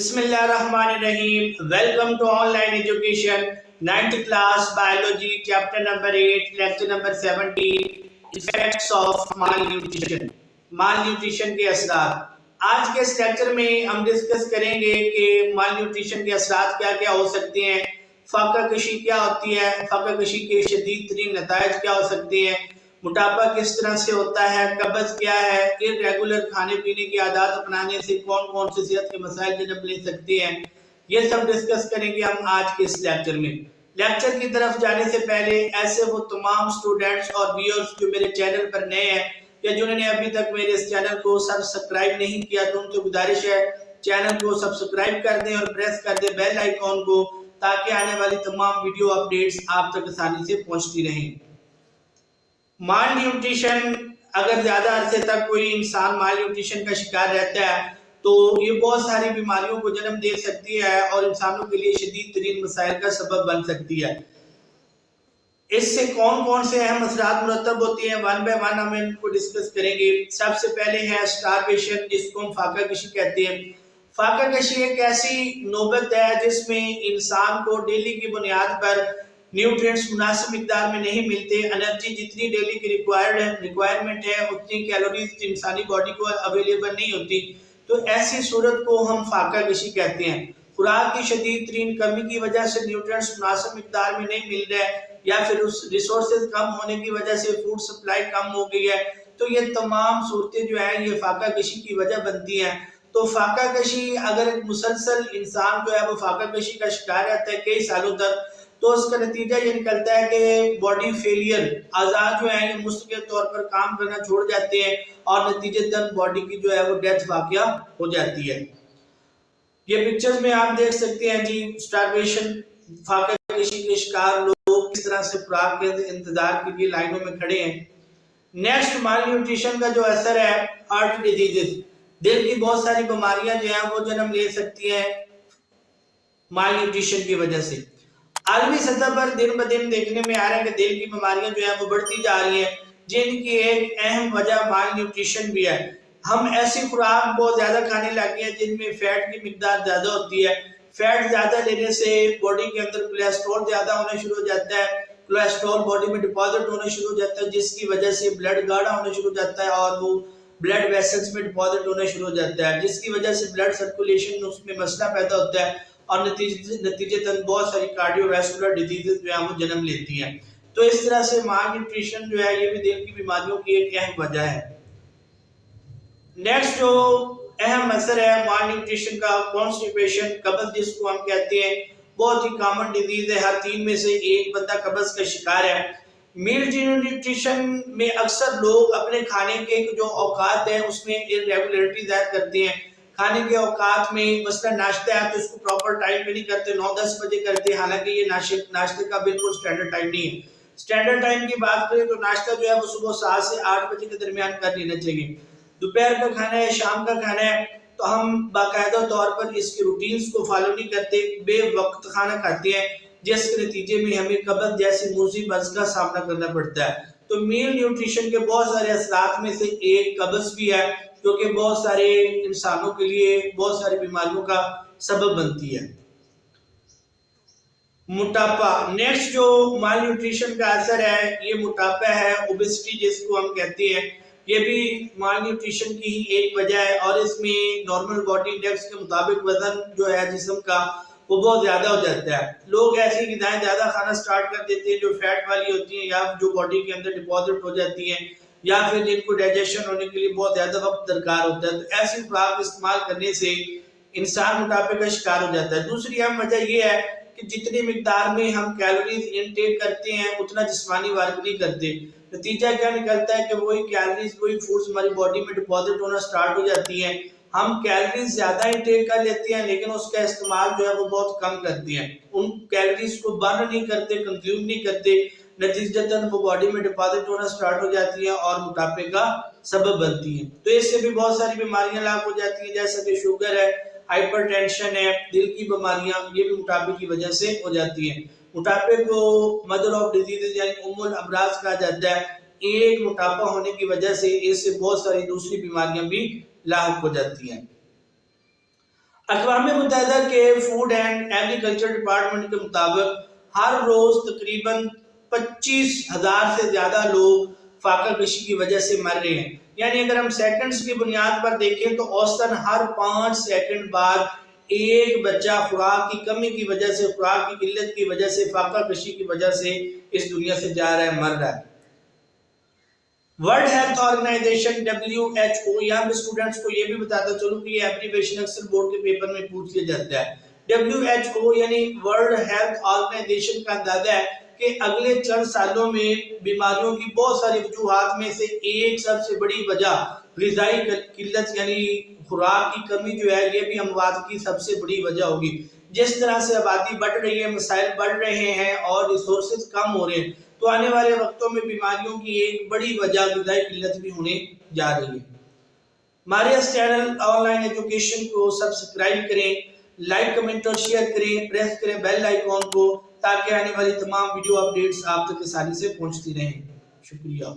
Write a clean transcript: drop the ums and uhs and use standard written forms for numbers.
Bismillahirrahmanirrahim. Welcome to online education. 9th class biology chapter number 8 lecture number 17 effects of malnutrition. malnutrition के असरात आज के इस lecture में हम डिस्कस करेंगे कि malnutrition के असरात क्या क्या हो सकते हैं, फाका कशी क्या होती है, फाका कशी के शदीद तरीन नतायज क्या हो सकते हैं, मोटापा किस तरह से होता है, कब्ज क्या है, इरेगुलर खाने पीने की आदत अपनाने से कौन कौन से सेहत के मसाइल जन्म ले सकते हैं, ये सब डिस्कस करेंगे हम आज के इस लेक्चर में। लेक्चर की तरफ जाने से पहले ऐसे वो तमाम स्टूडेंट्स और व्यूअर्स जो मेरे चैनल पर नए हैं या जिन्होंने अभी तक मेरे इस चैनल को सब्सक्राइब नहीं किया तो उनसे गुजारिश है चैनल को सब्सक्राइब कर दें और प्रेस कर दें बेल आइकॉन को, ताकि आने वाली तमाम वीडियो अपडेट्स आप तक आसानी से पहुंचती रहें। माल न्यूट्रिशन, अगर ज्यादा अरसे तक कोई इंसान माल न्यूट्रिशन का शिकार रहता है तो ये बहुत सारी बीमारियों को जन्म दे सकती है और इंसानों के लिए शदीद तरीन मसाइल का सबब बन सकती है। इससे कौन कौन से अहम असरात मुरतब होती हैं, वन बाय वन हम इनको डिस्कस करेंगे। सबसे पहले है स्टारवेशन, जिसको हम फाका कशी कहते हैं। फाका कशी एक ऐसी नौबत है जिसमें इंसान को डेली की बुनियाद पर न्यूट्रिएंट्स मुनासिब मिकदार में नहीं मिलते। एनर्जी जितनी डेली की रिक्वायरमेंट है उतनी कैलोरीज इंसानी बॉडी को अवेलेबल नहीं होती, तो ऐसी सूरत को हम फाका कशी कहते हैं। खुराक की शदीद तरीन कमी की वजह से न्यूट्रिएंट्स मुनासिब मिकदार में नहीं मिल रहे या फिर उस रिसोर्सेज कम होने की वजह से फूड सप्लाई कम हो गई है, तो ये तमाम सूरतें जो है ये फाका कशी की वजह बनती हैं। तो फाका कशी, अगर एक मुसलसल इंसान जो है वो फाका कशी का शिकार रहता है कई सालों तक, तो उसका नतीजा ये निकलता है कि बॉडी फेलियर, आजाद जो है ये मुस्तकिल तौर पर काम करना छोड़ जाते हैं और नतीजतन बॉडी की जो है वो डेथ वाकया हो जाती है। ये पिक्चर्स में आप देख सकते हैं जी, स्टारवेशन, फाका कशी के शिकार लोग किस तरह से खुराक के इंतजार के लिए लाइनों में खड़े हैं। नेक्स्ट, माल न्यूट्रिशन का जो असर है हार्ट डिजीजेस, दिल की बहुत सारी बीमारियां जो है वो जन्म ले सकती हैं माल न्यूट्रिशन की वजह से। आलमी सतह पर दिन ब दिन देखने में आ रहा है कि दिल की बीमारियां जो है वो बढ़ती जा रही हैं, जिनकी एक अहम वजह माल न्यूट्रिशन भी है। हम ऐसी खुराक बहुत ज्यादा खाने लगे हैं जिनमें फैट की मिकदार ज्यादा होती है। फैट ज्यादा लेने से बॉडी के अंदर कोलेस्ट्रॉल ज्यादा होना शुरू हो जाता है, कोलेस्ट्रॉल बॉडी में डिपॉजिट होना शुरू हो जाता है, जिसकी वजह से ब्लड गाढ़ा होना शुरू हो जाता है और वो ब्लड वेसल्स में डिपॉजिट होना शुरू हो जाता है, जिसकी वजह से ब्लड सर्कुलेशन उसमें मसला पैदा होता है और नतीजतन बहुत सारी कार्डियोवैस्कुलर डिजीजेस जो है वो जन्म लेती हैं। तो इस तरह से माल न्यूट्रिशन जो है ये भी दिल की बीमारियों की एक अहम वजह है। नेक्स्ट जो अहम असर है माल न्यूट्रिशन का, कॉन्स्टिपेशन, कब्ज जिसको हम कहते हैं, बहुत ही कॉमन डिजीज है। हर 3 में से एक बंदा कब्ज का शिकार है। मील न्यूट्रिशन में अक्सर लोग अपने खाने के जो औकात है उसमें इरेगुलरिटी जाहिर करते हैं। खाने के औकात में मसलन नाश्ता है तो इसको प्रॉपर टाइम पे नहीं करते, 9-10 बजे करते हैं, हालांकि ये नाश्ते का बिल्कुल स्टैंडर्ड टाइम नहीं है। स्टैंडर्ड टाइम की बात करें तो नाश्ता जो है वो सुबह 7 से 8 बजे के दरमियान कर लेना चाहिए। दोपहर का खाना है, शाम का खाना है, तो हम बाकायदा तौर पर इसकी रूटीन्स को फॉलो नहीं करते, बेवक्त खाना खाते हैं, जिसके नतीजे में हमें कब्ज जैसी मुसीबत का सामना करना पड़ता है। तो मील न्यूट्रिशन के बहुत सारे असरात में से एक कब्ज भी है, जो कि बहुत सारे इंसानों के लिए बहुत सारी बीमारियों का सबब बनती है। मोटापा, नेक्स्ट जो माल न्यूट्रिशन का असर है ये मोटापा है, ओबेसिटी जिसको हम कहते हैं, ये भी माल न्यूट्रिशन की ही एक वजह है और इसमें नॉर्मल बॉडी इंडेक्स के मुताबिक वजन जो है जिस्म का वो बहुत ज्यादा हो जाता है। लोग ऐसी ग़िज़ाएं ज्यादा खाना स्टार्ट कर देते हैं जो फैट वाली होती हैं या जो बॉडी के अंदर डिपॉजिट हो जाती हैं या फिर जिनको डाइजेशन होने के लिए बहुत ज्यादा वक्त दरकार होता है, तो ऐसी खुराक इस्तेमाल करने से इंसान मोटापे का शिकार हो जाता है। दूसरी अहम वजह यह है कि जितनी मिकदार में हम कैलोरीज इनटेक करते हैं उतना जिस्मानी वर्क नहीं करते। नतीजा क्या निकलता है कि वही कैलोरीज, वही फूड्स हमारी बॉडी में डिपॉजिट होना स्टार्ट हो जाती हैं। हम कैलोरीज ज्यादा इनटेक कर लेते हैं लेकिन उसका इस्तेमाल जो है वो बहुत कम करते हैं, उन कैलोरीज को बर्न नहीं करते, कंज्यूम नहीं करते, नतीजतन वो बॉडी में डिपॉजिट होना स्टार्ट हो जाती है और मोटापे का सबब बनती है। तो इससे भी बहुत सारी बीमारियां लाभ हो जाती हैं, जैसे कि शुगर है, हाइपरटेंशन है, दिल की बीमारियां, ये भी मोटापे की वजह से हो जाती हैं। मोटापे को मदर ऑफ डिजीजेज यानी उम्मुल अमराज कहा जाता है। एक मोटापा होने की वजह से इससे बहुत सारी दूसरी बीमारियां भी लाभ हो जाती हैं। اقوام متحدہ کے فوڈ اینڈ ایگریکلچر ڈپارٹمنٹ کے مطابق ہر روز تقریباً 25,000 سے زیادہ لوگ فاقہ کشی کی وجہ سے مر رہے ہیں. یعنی اگر ہم سیکنڈز کی بنیاد پر دیکھیں تو اوسطاً ہر 5 سیکنڈ بعد ایک بچہ خوراک کی کمی کی وجہ سے، خوراک کی قلت کی وجہ سے، فاقہ کشی کی وجہ سے اس دنیا سے جا رہا ہے، مر رہا ہے. ورلڈ ہیلتھ آرگنائزیشن WHO، یہاں پہ اسٹوڈنٹس کو یہ بھی بتاتا چلوں کہ یہ ایبریویشن اکثر بورڈ کے پیپر میں پوچھ لیا جاتا ہے. WHO یعنی ورلڈ ہیلتھ آرگنائزیشن کا اندازہ ہے کہ اگلے چند سالوں میں بیماریوں کی بہت ساری وجوہات میں سے ایک سب سے بڑی وجہ غذائی قلت یعنی خوراک کی کمی جو ہے، یہ بھی اموات کی سب سے بڑی وجہ ہوگی. جس طرح سے آبادی بڑھ رہی ہے، مسائل بڑھ رہے ہیں اور ریسورسز کم ہو رہے ہیں، تو آنے والے وقتوں میں بیماریوں کی ایک بڑی وجہ غذائی قلت بھی ہونے جا رہی ہے. ہمارے اس چینل آن لائن ایجوکیشن کو سبسکرائب کریں، لائک کمنٹ اور شیئر کریں، پریس کریں بیل آئیکن کو، تاکہ آنے والی تمام ویڈیو اپڈیٹس آپ تک آسانی سے پہنچتی رہیں. شکریہ.